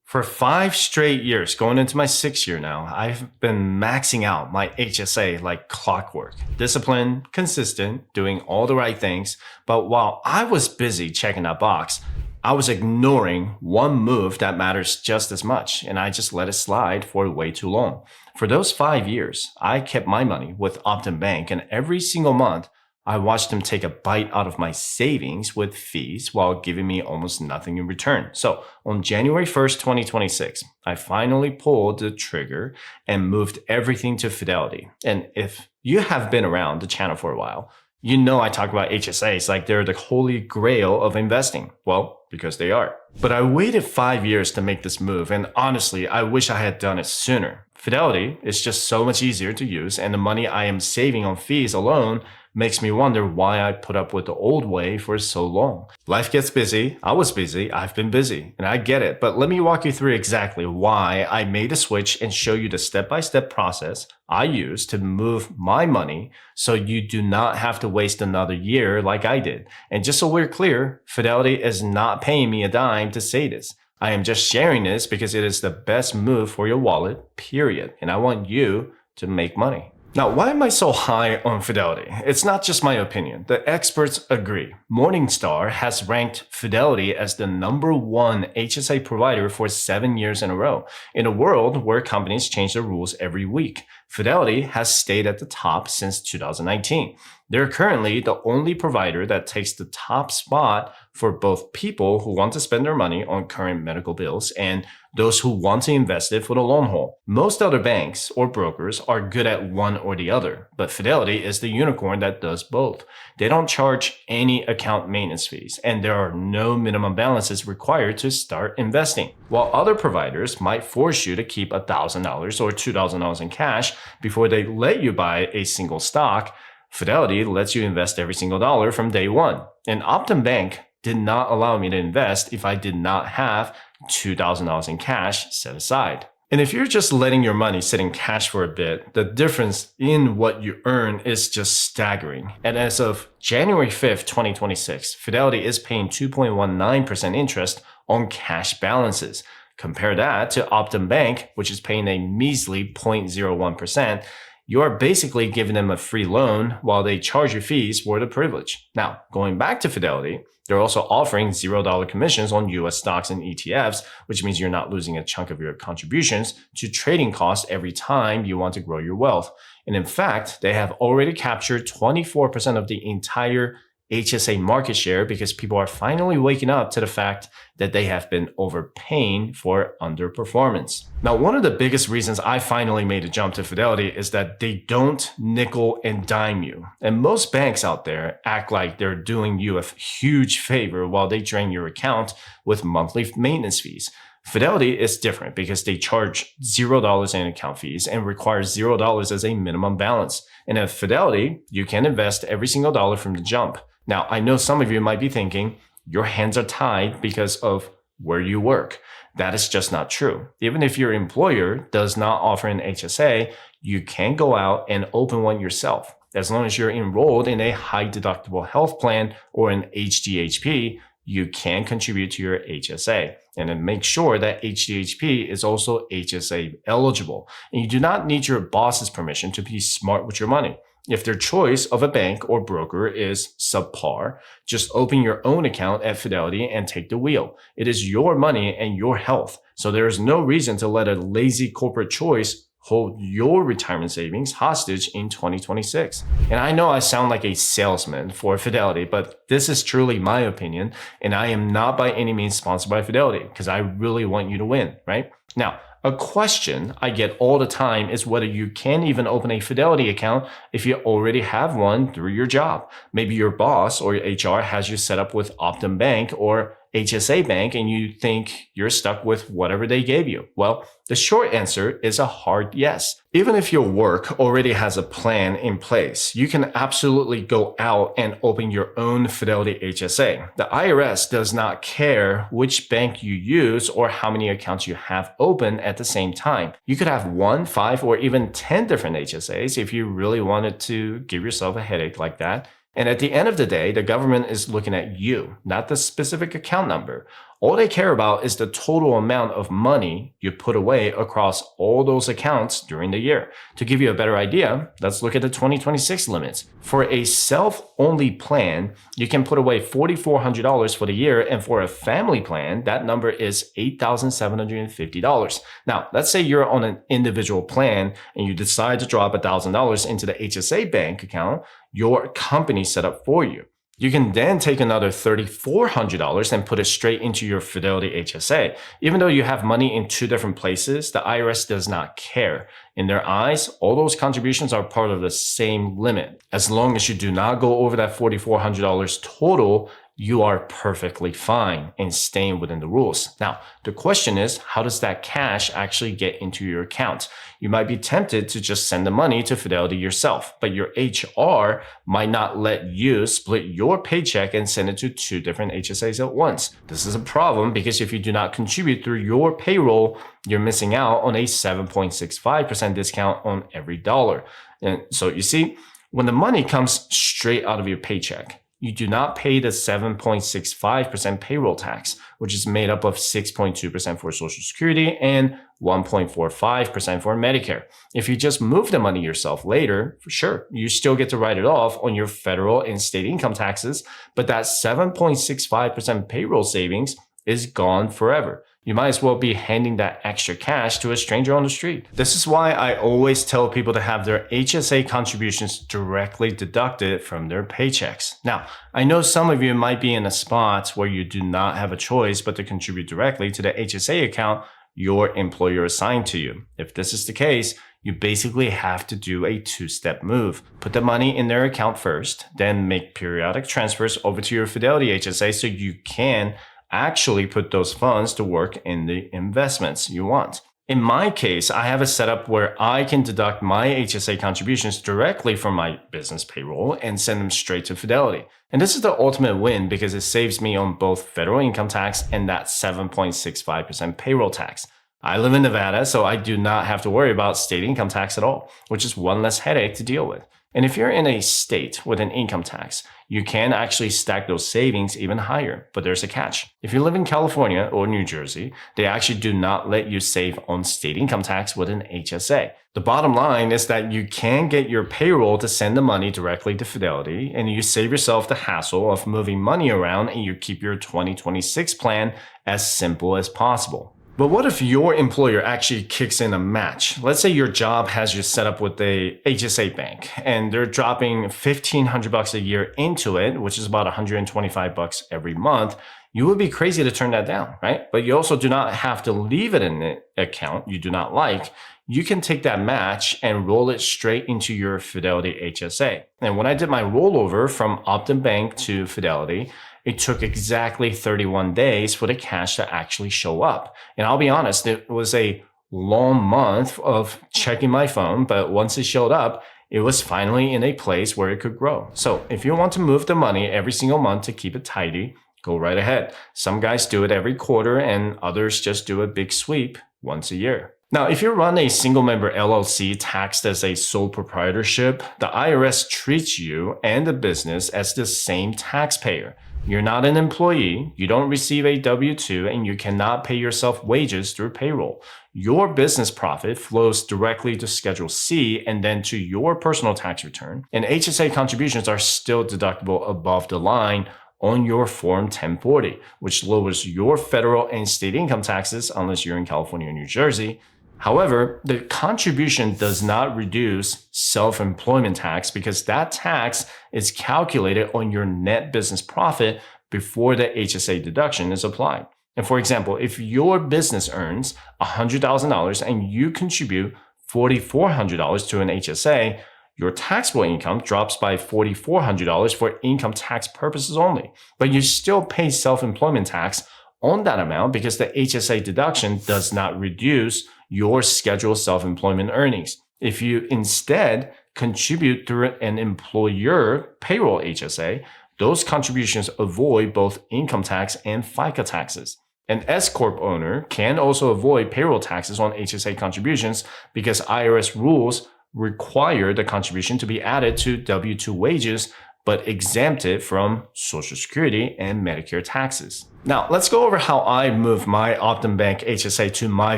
For 5 straight years, going into my 6th year now, I've been maxing out my HSA like clockwork. Disciplined, consistent, doing all the right things. But while I was busy checking that box, I was ignoring one move that matters just as much, and I just let it slide for way too long. For those 5 years, I kept my money with Optum Bank, and every single month, I watched him take a bite out of my savings with fees while giving me almost nothing in return. So on January 1st, 2026, I finally pulled the trigger and moved everything to Fidelity. And if you have been around the channel for a while, you know I talk about HSAs like they're the holy grail of investing. Well, because they are. But I waited 5 years to make this move, and honestly, I wish I had done it sooner. Fidelity is just so much easier to use, and the money I am saving on fees alone makes me wonder why I put up with the old way for so long. Life gets busy. I was busy. I've been busy, and I get it. But let me walk you through exactly why I made a switch and show you the step-by-step process I use to move my money so you do not have to waste another year like I did. And just so we're clear, Fidelity is not paying me a dime to say this. I am just sharing this because it is the best move for your wallet, period. And I want you to make money. Now, why am I so high on Fidelity? It's not just my opinion. The experts agree. Morningstar has ranked Fidelity as the #1 HSA provider for 7 years in a row. In a world where companies change their rules every week, Fidelity has stayed at the top since 2019. They're currently the only provider that takes the top spot for both people who want to spend their money on current medical bills and those who want to invest it for the long haul. Most other banks or brokers are good at one or the other, but Fidelity is the unicorn that does both. They don't charge any account maintenance fees, and there are no minimum balances required to start investing. While other providers might force you to keep $1,000 or $2,000 in cash before they let you buy a single stock, Fidelity lets you invest every single dollar from day one. And Optum Bank did not allow me to invest if I did not have $2,000 in cash set aside. And if you're just letting your money sit in cash for a bit, the difference in what you earn is just staggering. And as of January 5th, 2026, Fidelity is paying 2.19% interest on cash balances. Compare that to Optum Bank, which is paying a measly 0.01%. You are basically giving them a free loan while they charge you fees for the privilege. Now, going back to Fidelity, they're also offering $0 commissions on US stocks and ETFs, which means you're not losing a chunk of your contributions to trading costs every time you want to grow your wealth. And in fact, they have already captured 24% of the entire HSA market share because people are finally waking up to the fact that they have been overpaying for underperformance. Now, one of the biggest reasons I finally made a jump to Fidelity is that they don't nickel and dime you. And most banks out there act like they're doing you a huge favor while they drain your account with monthly maintenance fees. Fidelity is different because they charge $0 in account fees and require $0 as a minimum balance. And at Fidelity, you can invest every single dollar from the jump. Now, I know some of you might be thinking your hands are tied because of where you work. That is just not true. Even if your employer does not offer an HSA, you can go out and open one yourself. As long as you're enrolled in a high deductible health plan or an HDHP, you can contribute to your HSA. And then make sure that HDHP is also HSA eligible. And you do not need your boss's permission to be smart with your money. If their choice of a bank or broker is subpar, just open your own account at Fidelity and take the wheel. It is your money and your health. So there is no reason to let a lazy corporate choice hold your retirement savings hostage in 2026. And I know I sound like a salesman for Fidelity, but this is truly my opinion. And I am not by any means sponsored by Fidelity because I really want you to win, right? Now, a question I get all the time is whether you can even open a Fidelity account if you already have one through your job. Maybe your boss or your HR has you set up with Optum Bank or HSA Bank and you think you're stuck with whatever they gave you. Well, the short answer is a hard yes. Even if your work already has a plan in place, you can absolutely go out and open your own Fidelity HSA. The IRS does not care which bank you use or how many accounts you have open at the same time. You could have 1, 5, or even 10 different HSAs if you really wanted to give yourself a headache like that. And at the end of the day, the government is looking at you, not the specific account number. All they care about is the total amount of money you put away across all those accounts during the year. To give you a better idea, let's look at the 2026 limits. For a self-only plan, you can put away $4,400 for the year, and for a family plan, that number is $8,750. Now, let's say you're on an individual plan and you decide to drop $1,000 into the HSA bank account your company set up for you. You can then take another $3,400 and put it straight into your Fidelity HSA. Even though you have money in two different places, the IRS does not care. In their eyes, all those contributions are part of the same limit. As long as you do not go over that $4,400 total, you are perfectly fine and staying within the rules. Now, the question is, how does that cash actually get into your account? You might be tempted to just send the money to Fidelity yourself, but your HR might not let you split your paycheck and send it to two different HSAs at once. This is a problem because if you do not contribute through your payroll, you're missing out on a 7.65% discount on every dollar. And so you see, when the money comes straight out of your paycheck, you do not pay the 7.65% payroll tax, which is made up of 6.2% for Social Security and 1.45% for Medicare. If you just move the money yourself later, for sure, you still get to write it off on your federal and state income taxes, but that 7.65% payroll savings is gone forever. You might as well be handing that extra cash to a stranger on the street. This is why I always tell people to have their HSA contributions directly deducted from their paychecks. Now, I know some of you might be in a spot where you do not have a choice but to contribute directly to the HSA account your employer assigned to you. If this is the case, you basically have to do a two-step move. Put the money in their account first, then make periodic transfers over to your Fidelity HSA so you can actually put those funds to work in the investments you want. In my case, I have a setup where I can deduct my HSA contributions directly from my business payroll and send them straight to Fidelity. And this is the ultimate win because it saves me on both federal income tax and that 7.65% payroll tax. I live in Nevada, so I do not have to worry about state income tax at all, which is one less headache to deal with. And if you're in a state with an income tax, you can actually stack those savings even higher, but there's a catch. If you live in California or New Jersey, they actually do not let you save on state income tax with an HSA. The bottom line is that you can get your payroll to send the money directly to Fidelity, and you save yourself the hassle of moving money around, and you keep your 2026 plan as simple as possible. But what if your employer actually kicks in a match? Let's say your job has you set up with a HSA bank and they're dropping $1,500 a year into it, which is about $125 every month. You would be crazy to turn that down, right? But you also do not have to leave it in the account you do not like. You can take that match and roll it straight into your Fidelity HSA. And when I did my rollover from Optum Bank to Fidelity, it took exactly 31 days for the cash to actually show up. And I'll be honest, it was a long month of checking my phone, but once it showed up, it was finally in a place where it could grow. So if you want to move the money every single month to keep it tidy, go right ahead. Some guys do it every quarter and others just do a big sweep once a year. Now, if you run a single member LLC taxed as a sole proprietorship, the IRS treats you and the business as the same taxpayer. You're not an employee, you don't receive a W-2, and you cannot pay yourself wages through payroll. Your business profit flows directly to Schedule C and then to your personal tax return, and HSA contributions are still deductible above the line on your Form 1040, which lowers your federal and state income taxes unless you're in California or New Jersey. However, the contribution does not reduce self-employment tax because that tax is calculated on your net business profit before the HSA deduction is applied. And for example, if your business earns $100,000 and you contribute $4,400 to an HSA, your taxable income drops by $4,400 for income tax purposes only, but you still pay self-employment tax on that amount because the HSA deduction does not reduce your scheduled self-employment earnings. If you instead contribute through an employer payroll HSA, those contributions avoid both income tax and FICA taxes. An S-Corp owner can also avoid payroll taxes on HSA contributions because IRS rules require the contribution to be added to W-2 wages but exempted from Social Security and Medicare taxes. Now, let's go over how I moved my Optum Bank HSA to my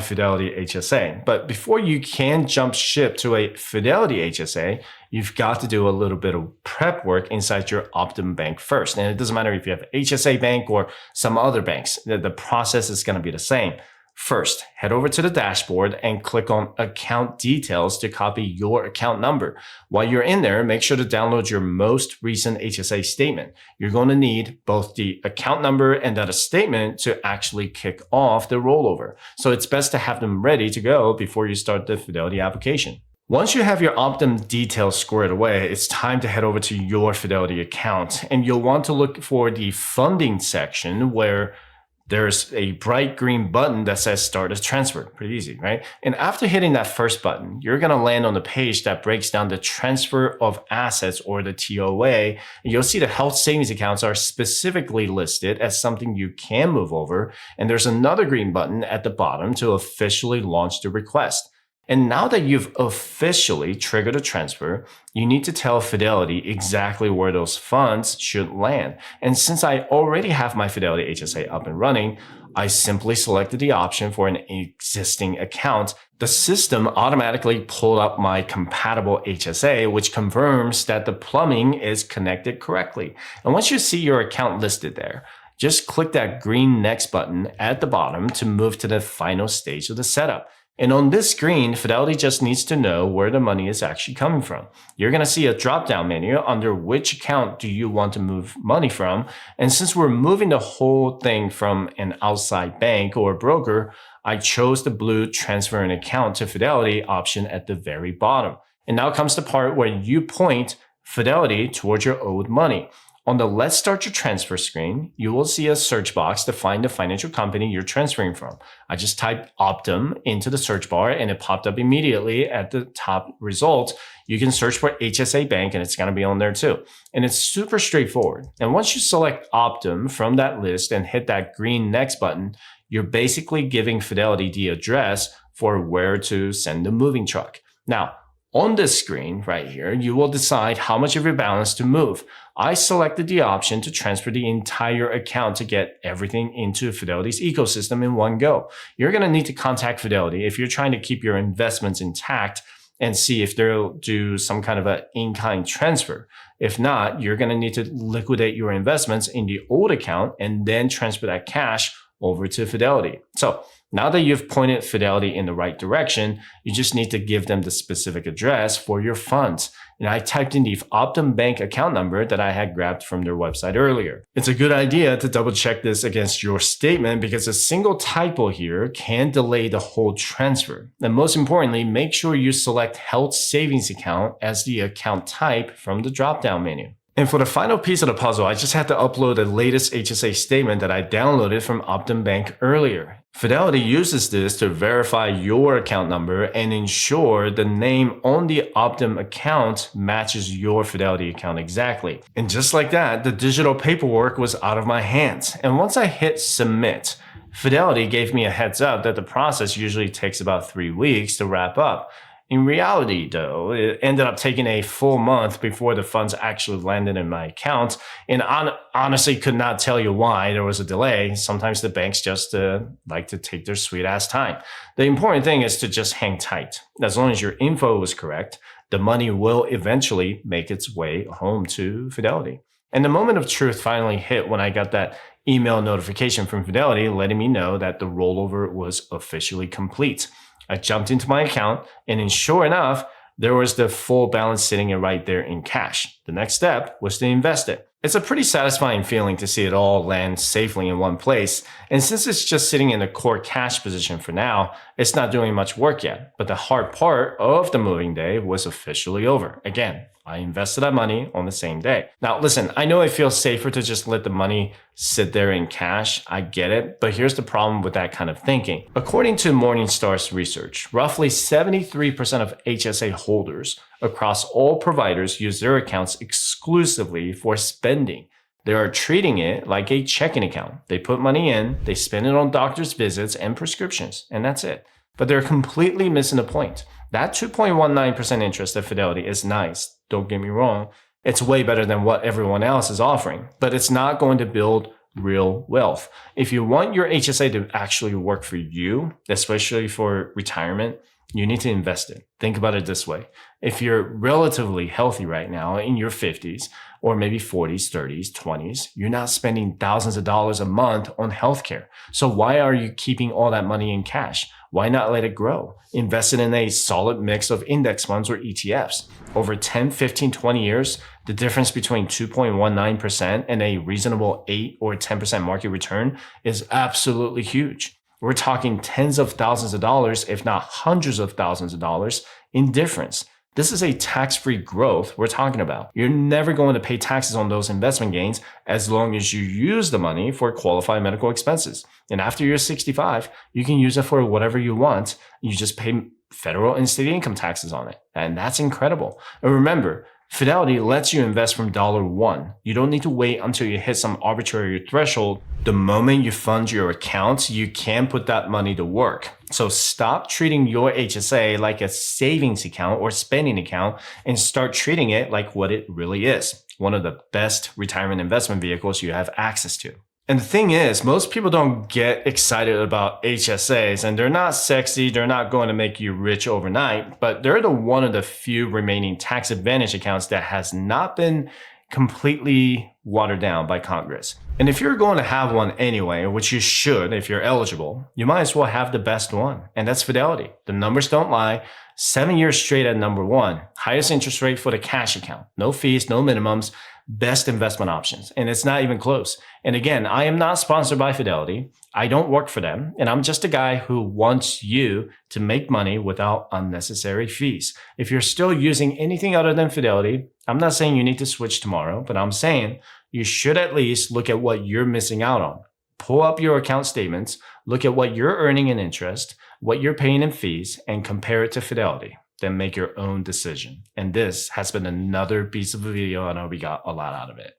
Fidelity HSA. But before you can jump ship to a Fidelity HSA, you've got to do a little bit of prep work inside your Optum Bank first. And it doesn't matter if you have HSA Bank or some other banks, the process is going to be the same. First, head over to the dashboard and click on Account Details to copy your account number. While you're in there, make sure to download your most recent HSA statement. You're going to need both the account number and that statement to actually kick off the rollover. So it's best to have them ready to go before you start the Fidelity application. Once you have your Optum details squared away, it's time to head over to your Fidelity account. And you'll want to look for the funding section where there's a bright green button that says Start a Transfer. Pretty easy, right? And after hitting that first button, you're going to land on the page that breaks down the transfer of assets, or the TOA. And you'll see the health savings accounts are specifically listed as something you can move over. And there's another green button at the bottom to officially launch the request. And now that you've officially triggered a transfer, you need to tell Fidelity exactly where those funds should land. And since I already have my Fidelity HSA up and running, I simply selected the option for an existing account. The system automatically pulled up my compatible HSA, which confirms that the plumbing is connected correctly. And once you see your account listed there, just click that green Next button at the bottom to move to the final stage of the setup. And on this screen, Fidelity just needs to know where the money is actually coming from. You're going to see a drop-down menu under which account do you want to move money from. And since we're moving the whole thing from an outside bank or broker, I chose the blue Transfer an Account to Fidelity option at the very bottom. And now comes the part where you point Fidelity towards your owed money. On the Let's Start Your Transfer screen, you will see a search box to find the financial company you're transferring from. I just typed Optum into the search bar and it popped up immediately at the top result. You can search for HSA Bank and it's going to be on there too. And it's super straightforward. And once you select Optum from that list and hit that green Next button, you're basically giving Fidelity the address for where to send the moving truck. Now, on this screen right here, you will decide how much of your balance to move. I selected the option to transfer the entire account to get everything into Fidelity's ecosystem in one go. You're going to need to contact Fidelity if you're trying to keep your investments intact and see if they'll do some kind of an in-kind transfer. If not, you're going to need to liquidate your investments in the old account and then transfer that cash over to Fidelity. So now that you've pointed Fidelity in the right direction, you just need to give them the specific address for your funds. And I typed in the Optum Bank account number that I had grabbed from their website earlier. It's a good idea to double check this against your statement because a single typo here can delay the whole transfer. And most importantly, make sure you select Health Savings Account as the account type from the drop-down menu. And for the final piece of the puzzle, I just had to upload the latest HSA statement that I downloaded from Optum Bank earlier. Fidelity uses this to verify your account number and ensure the name on the Optum account matches your Fidelity account exactly. And just like that, the digital paperwork was out of my hands. And once I hit submit, Fidelity gave me a heads up that the process usually takes about 3 weeks to wrap up. In reality, though, it ended up taking a full month before the funds actually landed in my account. And honestly could not tell you why there was a delay. Sometimes the banks just like to take their sweet ass time. The important thing is to just hang tight. As long as your info was correct, the money will eventually make its way home to Fidelity. And the moment of truth finally hit when I got that email notification from Fidelity letting me know that the rollover was officially complete. I jumped into my account and sure enough, there was the full balance sitting right there in cash. The next step was to invest it. It's a pretty satisfying feeling to see it all land safely in one place. And since it's just sitting in a core cash position for now, it's not doing much work yet. But the hard part of the moving day was officially over. Again, I invested that money on the same day. Now, listen, I know it feels safer to just let the money sit there in cash. I get it. But here's the problem with that kind of thinking. According to Morningstar's research, roughly 73% of HSA holders across all providers use their accounts exclusively for spending. They are treating it like a checking account. They put money in, they spend it on doctor's visits and prescriptions, and that's it. But they're completely missing the point. That 2.19% interest at Fidelity is nice, don't get me wrong, It's way better than what everyone else is offering, but it's not going to build real wealth. If you want your HSA to actually work for you, especially for retirement, you need to invest it. Think about it this way. If you're relatively healthy right now in your 50s, or maybe 40s, 30s, 20s, you're not spending thousands of dollars a month on healthcare. So why are you keeping all that money in cash? Why not let it grow? Invest it in a solid mix of index funds or ETFs. Over 10, 15, 20 years, the difference between 2.19% and a reasonable 8 or 10% market return is absolutely huge. We're talking tens of thousands of dollars, if not hundreds of thousands of dollars in difference. This is a tax-free growth we're talking about. You're never going to pay taxes on those investment gains as long as you use the money for qualified medical expenses. And after you're 65, you can use it for whatever you want. You just pay federal and state income taxes on it. And that's incredible. And remember, Fidelity lets you invest from $1. You don't need to wait until you hit some arbitrary threshold. The moment you fund your account, you can put that money to work. So stop treating your HSA like a savings account or spending account and start treating it like what it really is. One of the best retirement investment vehicles you have access to. And the thing is, most people don't get excited about HSAs, and they're not sexy. They're not going to make you rich overnight, but they're one of the few remaining tax advantage accounts that has not been completely watered down by Congress. And if you're going to have one anyway, which you should if you're eligible, you might as well have the best one. And that's Fidelity. The numbers don't lie. 7 years straight at number one. Highest interest rate for the cash account. No fees, no minimums. Best investment options. And it's not even close. And again, I am not sponsored by Fidelity. I don't work for them. And I'm just a guy who wants you to make money without unnecessary fees. If you're still using anything other than Fidelity, I'm not saying you need to switch tomorrow, but I'm saying you should at least look at what you're missing out on. Pull up your account statements, look at what you're earning in interest, what you're paying in fees, and compare it to Fidelity. Then make your own decision. And this has been another piece of a video. I know we got a lot out of it.